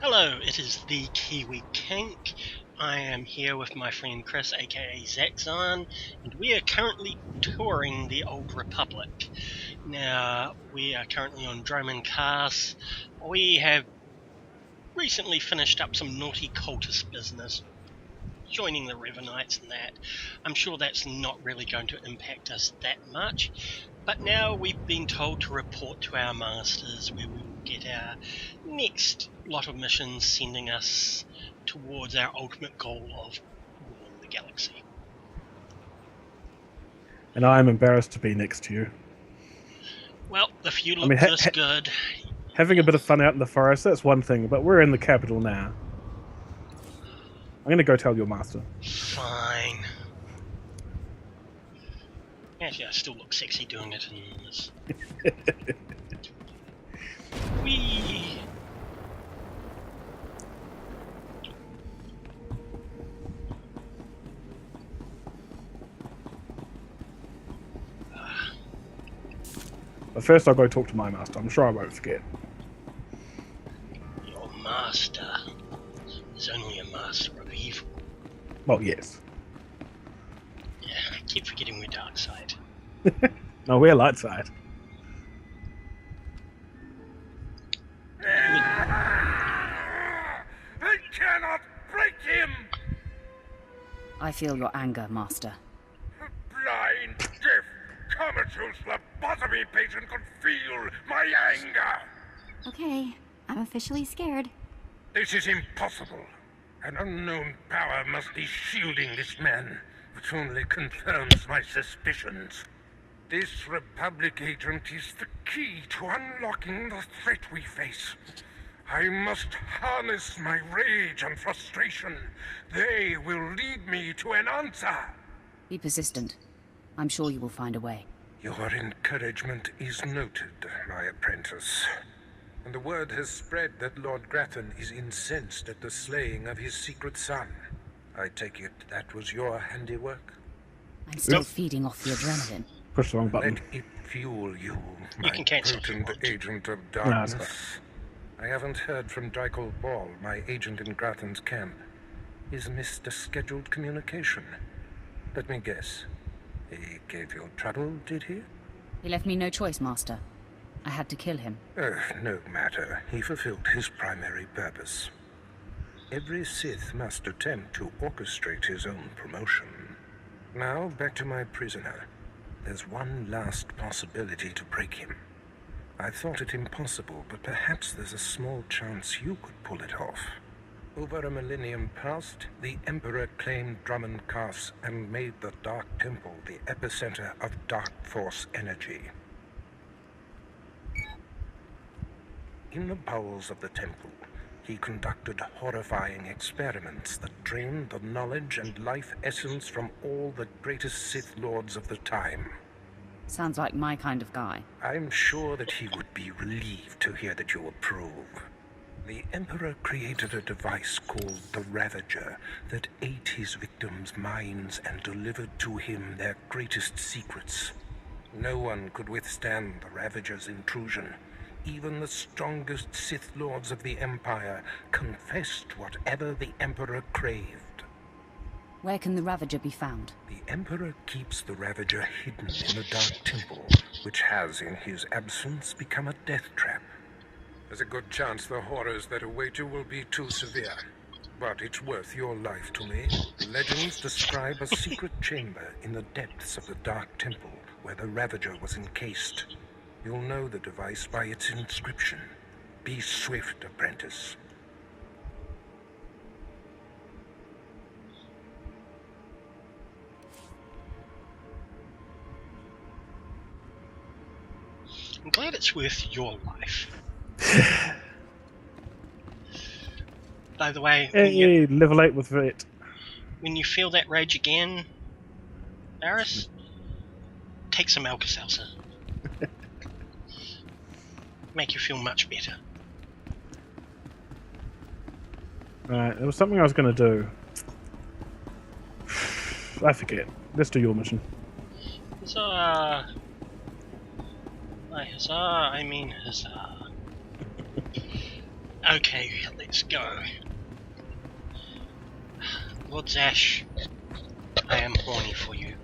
Hello, it is the Kiwi Kink. I am here with my friend Chris, aka Zaxxon, and we are currently touring the Old Republic. Now, we are currently on Droman Cast. We have recently finished up some naughty cultist business, joining the River Knights and that. I'm sure that's not really going to impact us that much, but now we've been told to report to our masters where we will get our next lot of missions sending us towards our ultimate goal of ruling the galaxy. And I am embarrassed to be next to you. Well, if you look this good... Having a bit of fun out in the forest, that's one thing, but we're in the capital now. I'm going to go tell your master. Fine. Actually, I still look sexy doing it in this. Whee! But first I'll go talk to my master. I'm sure I won't forget. Your master is only a master of evil. Well, yes. Yeah, I keep forgetting we're Darkside. No, we're light side. I cannot break him! I feel your anger, Master. Blind, deaf, comatose lobotomy patient could feel my anger! Okay, I'm officially scared. This is impossible. An unknown power must be shielding this man, which only confirms my suspicions. This Republic agent is the key to unlocking the threat we face. I must harness my rage and frustration. They will lead me to an answer. Be persistent. I'm sure you will find a way. Your encouragement is noted, my apprentice. And the word has spread that Lord Grattan is incensed at the slaying of his secret son. I take it that was your handiwork? I'm still feeding off the adrenaline. Push the wrong button. Let it fuel you, You my can cancel if you potent want. agent of No, darkness. it's I haven't heard from Drykel Ball, my agent in Grattan's camp. He's missed a scheduled communication. Let me guess. He gave you trouble, did he? He left me no choice, Master. I had to kill him. No matter. He fulfilled his primary purpose. Every Sith must attempt to orchestrate his own promotion. Now, back to my prisoner. There's one last possibility to break him. I thought it impossible, but perhaps there's a small chance you could pull it off. Over a millennium past, the Emperor claimed Drummond Cass and made the Dark Temple the epicenter of Dark Force energy. In the bowels of the temple, he conducted horrifying experiments that drained the knowledge and life essence from all the greatest Sith Lords of the time. Sounds like my kind of guy. I'm sure that he would be relieved to hear that you approve. The Emperor created a device called the Ravager that ate his victims' minds and delivered to him their greatest secrets. No one could withstand the Ravager's intrusion. Even the strongest Sith Lords of the Empire confessed whatever the Emperor craved. Where can the Ravager be found? The Emperor keeps the Ravager hidden in the Dark Temple, which has, in his absence, become a death trap. There's a good chance the horrors that await you will be too severe. But it's worth your life to me. Legends describe a secret chamber in the depths of the Dark Temple where the Ravager was encased. You'll know the device by its inscription. Be swift, apprentice. I'm glad it's worth your life. By the way, Hey, level 8 with it. when you feel that rage again, Aris, take some Alka-Seltzer. Make you feel much better. Right, there was something I was going to do. I forget. Let's do your mission. Huzzah! By huzzah, I mean huzzah. Okay, let's go. Lord Zash, I am horny for you.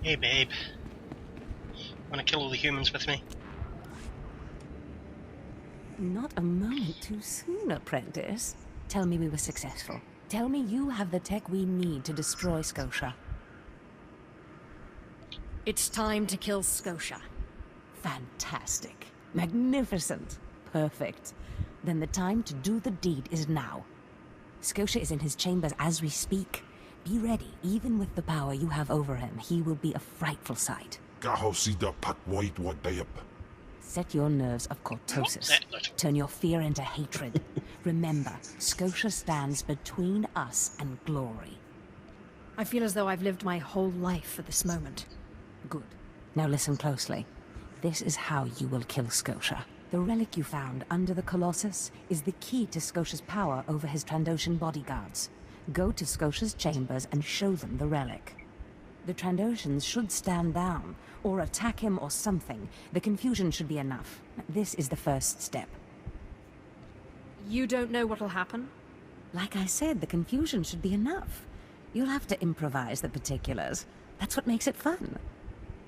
Hey babe, wanna kill all the humans with me? Not a moment too soon, apprentice. Tell me we were successful. Tell me you have the tech we need to destroy Scotia. It's time to kill Scotia. Fantastic. Magnificent. Perfect. Then the time to do the deed is now. Scotia is in his chambers as we speak. Be ready. Even with the power you have over him, he will be a frightful sight. Set your nerves of cortosis. Turn your fear into hatred. Remember, Scotia stands between us and glory. I feel as though I've lived my whole life for this moment. Good. Now listen closely. This is how you will kill Scotia. The relic you found under the Colossus is the key to Scotia's power over his Trandoshan bodyguards. Go to Scotia's chambers and show them the relic. The Trandoshans should stand down, or attack him or something. The confusion should be enough. This is the first step. You don't know what'll happen? Like I said, the confusion should be enough. You'll have to improvise the particulars. That's what makes it fun.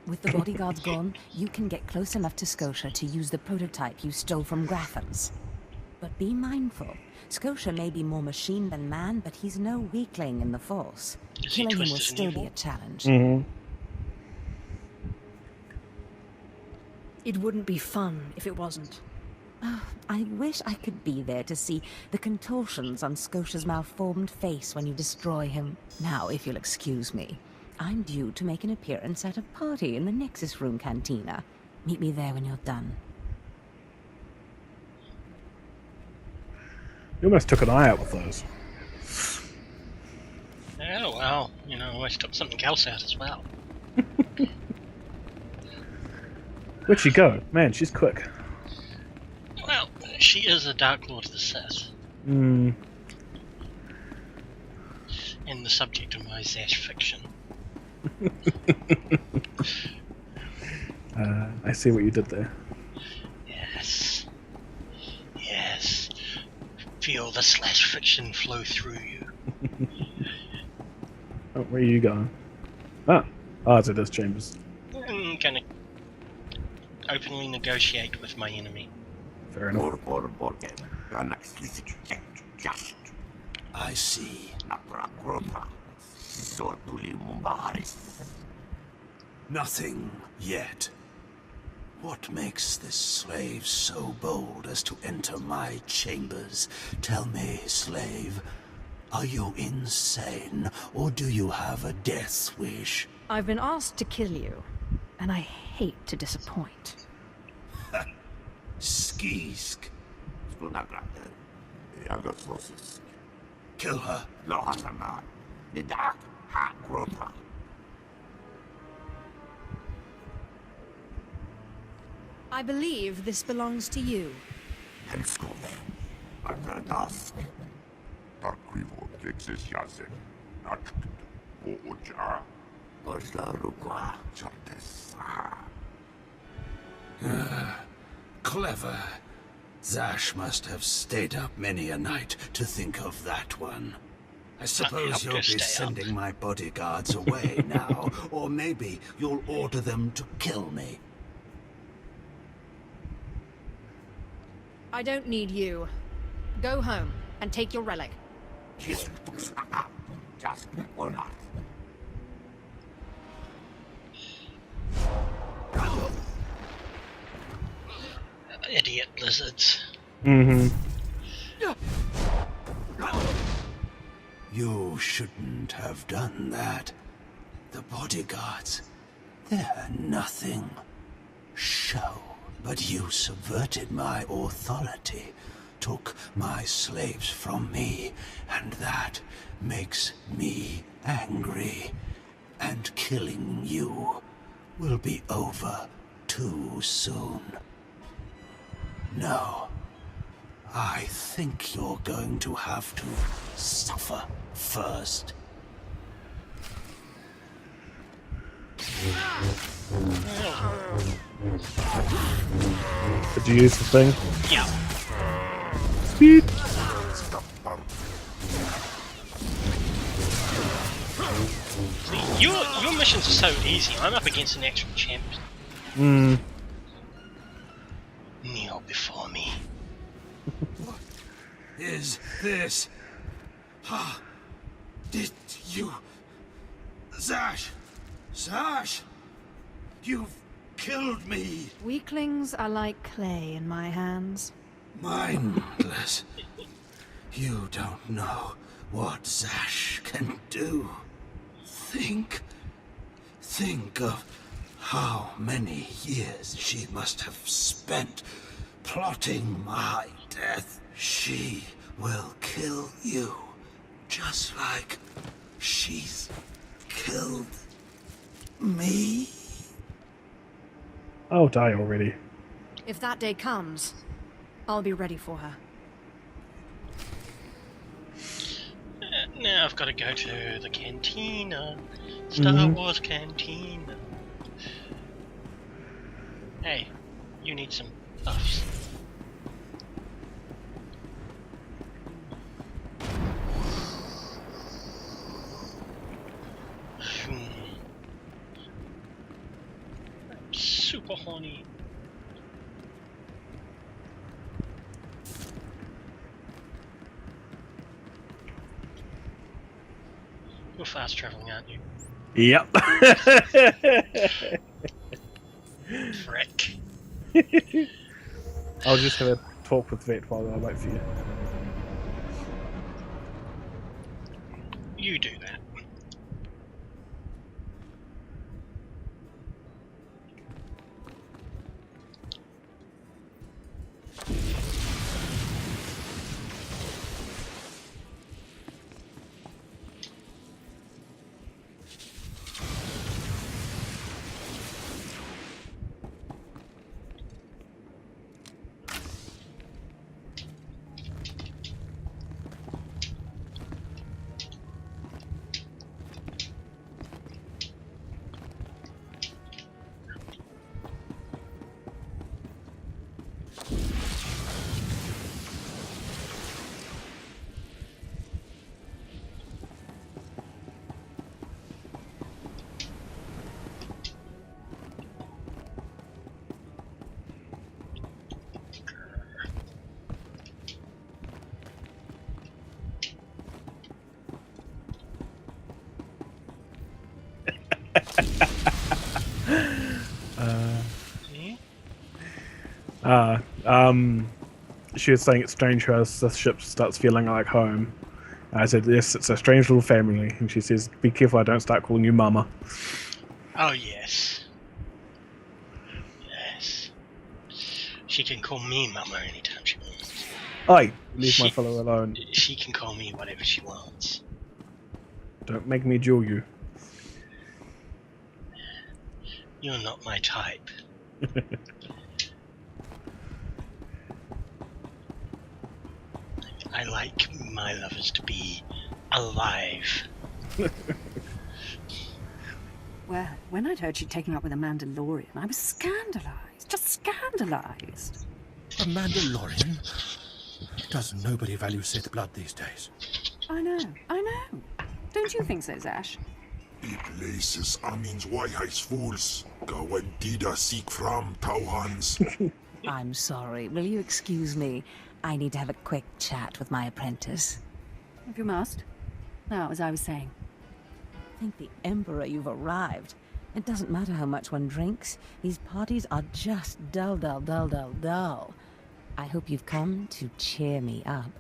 With the bodyguards gone, you can get close enough to Scotia to use the prototype you stole from Grathans. But be mindful. Scotia may be more machine than man, but he's no weakling in the Force. Killing him will still be a challenge. It wouldn't be fun if it wasn't. Oh, I wish I could be there to see the contortions on Scotia's malformed face when you destroy him. Now, if you'll excuse me, I'm due to make an appearance at a party in the Nexus Room Cantina. Meet me there when you're done. You almost took an eye out with those. Oh well, you know, I always took something else out as well. Where'd she go? Man, she's quick. Well, she is a Dark Lord of the Sith. Hmm. And the subject of my Zash fiction. I see what you did there. Yes. Yes. Feel the slash fiction flow through you. Oh, where are you going? Ah, it's at his chambers. I'm gonna openly negotiate with my enemy. Fair enough. I see. Nothing yet. What makes this slave so bold as to enter my chambers? Tell me, slave, are you insane, or do you have a death wish? I've been asked to kill you, and I hate to disappoint. Skisk. Kill her. I believe this belongs to you. Clever. Zash must have stayed up many a night to think of that one. I suppose you'll be sending my bodyguards away now, or maybe you'll order them to kill me. I don't need you. Go home and take your relic. Idiot lizards. Mm-hmm. You shouldn't have done that. The bodyguards, they're nothing. Show. But you subverted my authority, took my slaves from me, and that makes me angry. And killing you will be over too soon. No. I think you're going to have to suffer first. Did you use the thing? Yeah. Sweet. See, your missions are so easy. I'm up against an actual champion. Kneel before me. What is this? Ah, did you... Zash! Zash! You've killed me! Weaklings are like clay in my hands. Mindless. You don't know what Zash can do. Think of how many years she must have spent plotting my death. She will kill you, just like she's killed me. I'll die already. If that day comes, I'll be ready for her. Now I've got to go to the cantina. Star Wars cantina. Hey, you need some buffs. I'm super horny. You're fast traveling, aren't you? Yep. Frick. I'll just have a talk with Vet while I wait for you. You do that. She was saying it's strange how the ship starts feeling like home. I said, yes, it's a strange little family. And she says, be careful I don't start calling you Mama. Oh, yes. Yes. She can call me Mama anytime she wants. Oi, leave my fellow alone. She can call me whatever she wants. Don't make me duel you. You're not my type. I like my lovers to be alive. Well, when I'd heard she'd taken up with a Mandalorian, I was scandalized. Just scandalized. A Mandalorian? Does nobody value Sith blood these days? I know. Don't you think so, Zash? Places Amin's Whitehouse fools. Gawantida seek from Tauhans. I'm sorry. Will you excuse me? I need to have a quick chat with my apprentice. If you must. Now, as I was saying. Thank the Emperor you've arrived. It doesn't matter how much one drinks. These parties are just dull. I hope you've come to cheer me up.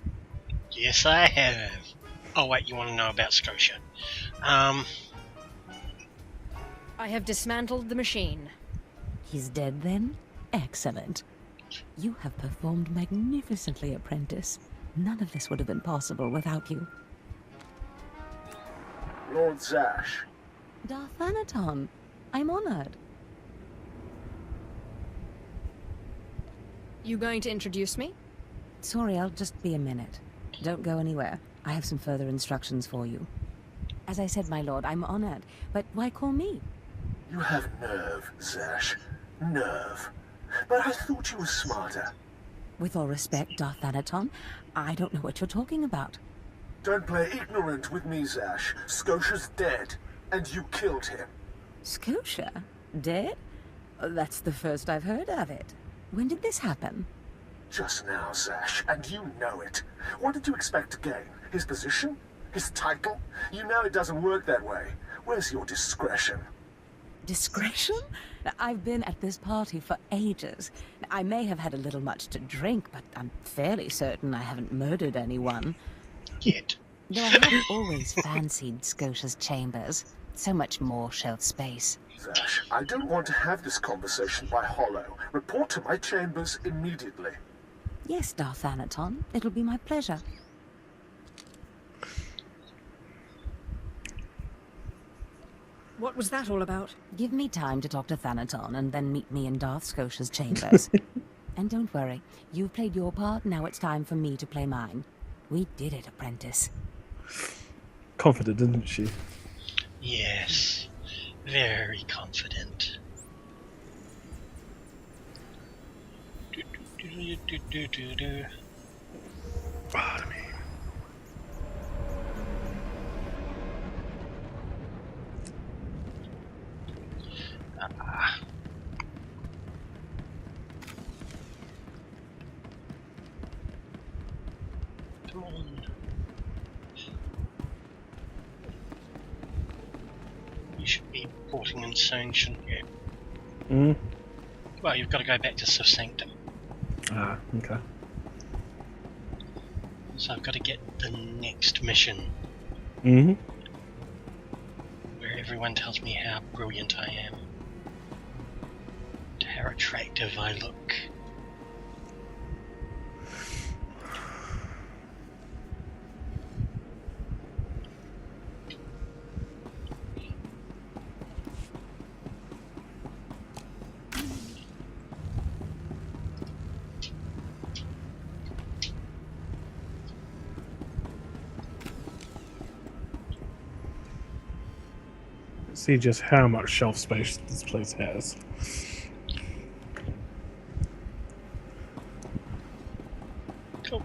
Yes, I have. Oh, wait, you want to know about Scotia? I have dismantled the machine. He's dead then? Excellent. You have performed magnificently, apprentice. None of this would have been possible without you. Lord Zash. Darthanaton, I'm honored. You going to introduce me? Sorry, I'll just be a minute. Don't go anywhere. I have some further instructions for you. As I said, my lord, I'm honored, but why call me? You have nerve, Zash. Nerve. But I thought you were smarter. With all respect, Darth Thanaton, I don't know what you're talking about. Don't play ignorant with me, Zash. Scotia's dead, and you killed him. Scotia? Dead? That's the first I've heard of it. When did this happen? Just now, Zash, and you know it. What did you expect to gain? His position? His title? You know it doesn't work that way. Where's your discretion? Discretion? I've been at this party for ages. I may have had a little much to drink, but I'm fairly certain I haven't murdered anyone. Yet. Though I have always fancied Scotia's chambers. So much more shelf space. Zash, I don't want to have this conversation by hollow. Report to my chambers immediately. Yes, Darth Thanaton. It'll be my pleasure. What was that all about? Give me time to talk to Thanaton and then meet me in Darth Scotia's chambers. And don't worry, you've played your part, now it's time for me to play mine. We did it, apprentice. Confident, didn't she? Yes. Very confident. Pardon me. Come on. You should be porting in soon, shouldn't you? Mm. Well, you've got to go back to Sith Sanctum. Ah, okay. So I've got to get the next mission. Mm-hmm. Where everyone tells me how brilliant I am. And how attractive I look. See just how much shelf space this place has. Cool.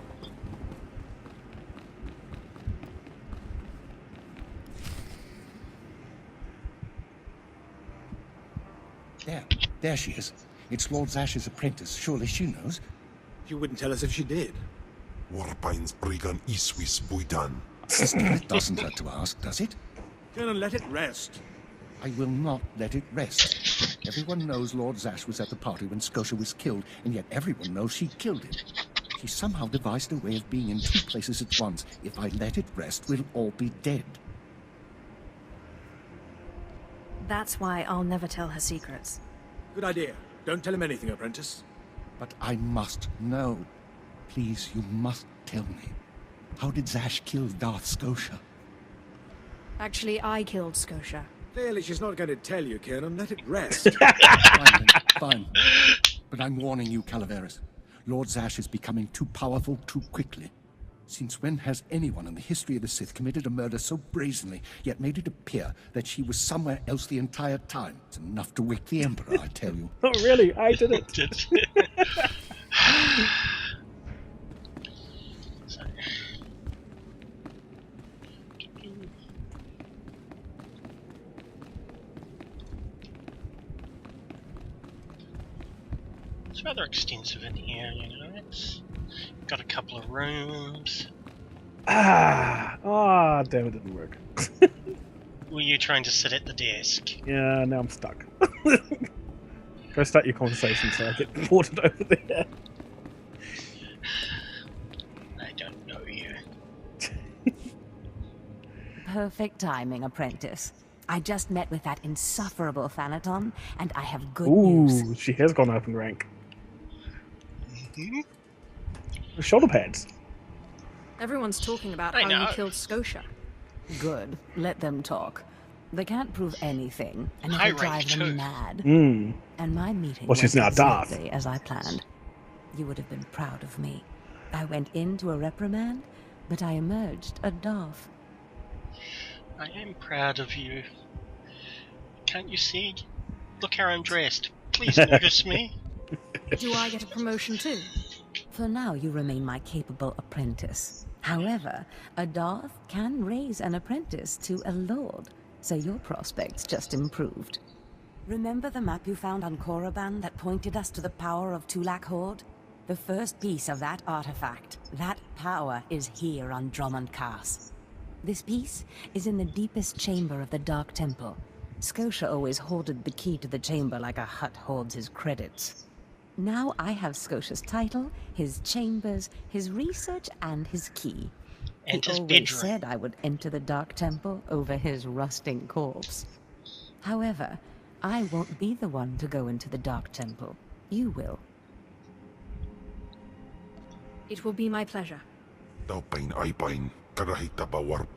There she is. It's Lord Zash's apprentice. Surely she knows. You wouldn't tell us if she did. Warpines Brigan Iswis Buidan. It doesn't hurt to ask, does it? Colonel, let it rest. I will not let it rest. Everyone knows Lord Zash was at the party when Scotia was killed, and yet everyone knows she killed him. She somehow devised a way of being in two places at once. If I let it rest, we'll all be dead. That's why I'll never tell her secrets. Good idea. Don't tell him anything, apprentice. But I must know. Please, you must tell me. How did Zash kill Darth Scotia? Actually, I killed Scotia. Clearly she's not going to tell you, Colonel. Let it rest. Fine, then. Fine. But I'm warning you, Calaveras. Lord Zash is becoming too powerful too quickly. Since when has anyone in the history of the Sith committed a murder so brazenly, yet made it appear that she was somewhere else the entire time? It's enough to wake the Emperor, I tell you. Oh, really? I did it. It's rather extensive in here, you know. It's got a couple of rooms. Oh, damn, it didn't work. Were you trying to sit at the desk? Yeah, now I'm stuck. Go start your conversation so I get ported over there. I don't know you. Perfect timing, apprentice. I just met with that insufferable Thanaton, and I have good Ooh, news. she has gone up in rank. Shoulder pads. Everyone's talking about I how know. you killed Scotia. Good. Let them talk. They can't prove anything, and High it'll drive rank, them too. mad. Mm. And my meeting Well, she's went now Darth. exactly as I planned. You would have been proud of me. I went into a reprimand, but I emerged a Darth. I am proud of you. Can't you see? Look how I'm dressed. Please notice me. Do I get a promotion too? For now, you remain my capable apprentice. However, a Darth can raise an apprentice to a lord, so your prospects just improved. Remember the map you found on Korriban that pointed us to the power of Tulak Horde? The first piece of that artifact, that power, is here on Drummond Cast. This piece is in the deepest chamber of the Dark Temple. Scotia always hoarded the key to the chamber like a Hutt hoards his credits. Now I have Scotia's title, his chambers, his research, and his key. And He his always bedroom. said I would enter the Dark Temple over his rusting corpse. However, I won't be the one to go into the Dark Temple. You will. It will be my pleasure. Taupain aipain, karahita bawarp.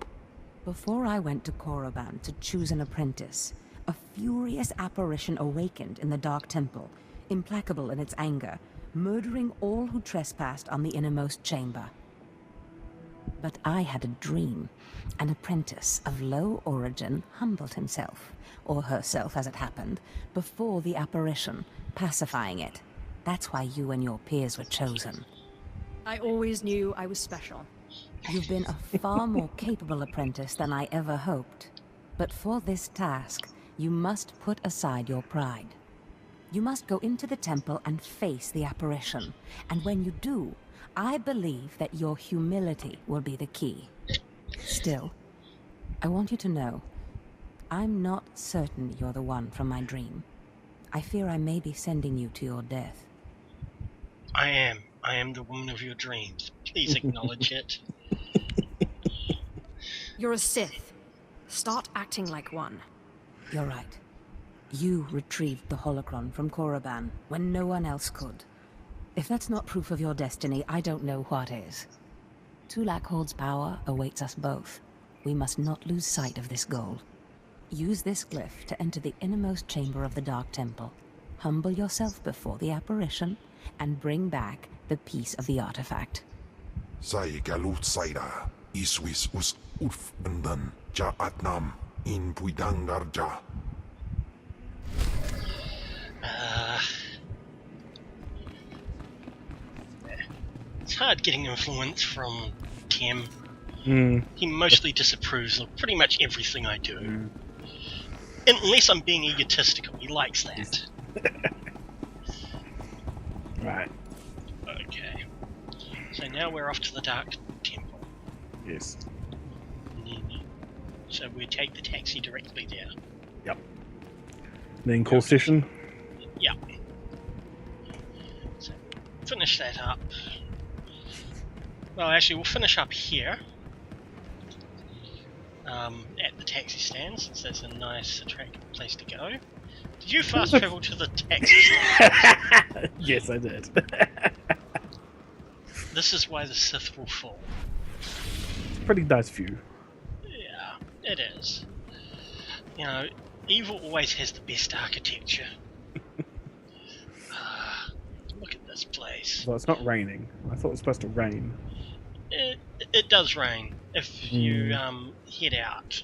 Before I went to Korriban to choose an apprentice, a furious apparition awakened in the Dark Temple, implacable in its anger, murdering all who trespassed on the innermost chamber. But I had a dream. An apprentice of low origin humbled himself, or herself as it happened, before the apparition, pacifying it. That's why you and your peers were chosen. I always knew I was special. You've been a far more capable apprentice than I ever hoped. But for this task, you must put aside your pride. You must go into the temple and face the apparition. And when you do, I believe that your humility will be the key. Still, I want you to know, I'm not certain you're the one from my dream. I fear I may be sending you to your death. I am. I am the woman of your dreams. Please acknowledge it. You're a Sith. Start acting like one. You're right. You retrieved the holocron from Korriban when no one else could. If that's not proof of your destiny, I don't know what is. Tulak Horde's power awaits us both. We must not lose sight of this goal. Use this glyph to enter the innermost chamber of the Dark Temple. Humble yourself before the apparition, and bring back the piece of the artifact. Sai galut saida, iswis us urf bendan, ja atnam, in puidangarja. It's hard getting influence from Tim. Mm. He mostly disapproves of pretty much everything I do. Unless I'm being egotistical, he likes that. Right. Okay. So now we're off to the Dark Temple. Yes. So we take the taxi directly there. Yep. Then call session. Yep. So finish that up. Well, actually, we'll finish up here. At the taxi stand, since that's a nice, attractive place to go. Did you fast travel to the taxi stand? Yes, I did. This is why the Sith will fall. Pretty nice view. Yeah, it is. You know, evil always has the best architecture. Look at this place. Well, it's not raining. I thought it was supposed to rain. It does rain if you head out.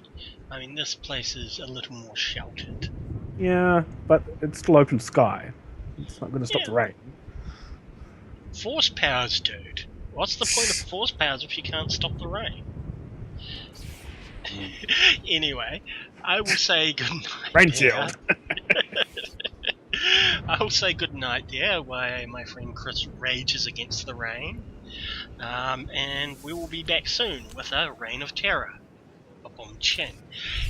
I mean, this place is a little more sheltered. Yeah, but it's still open sky. It's not going to stop the rain. Force powers, dude. What's the point of force powers if you can't stop the rain? Anyway, I will say goodnight. Rain shield. I will say goodnight there while my friend Chris rages against the rain. And we will be back soon with a reign of terror. Upon chin.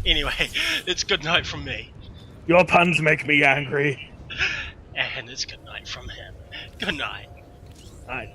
Anyway, it's goodnight from me. Your puns make me angry. And it's goodnight from him. Good night. Bye.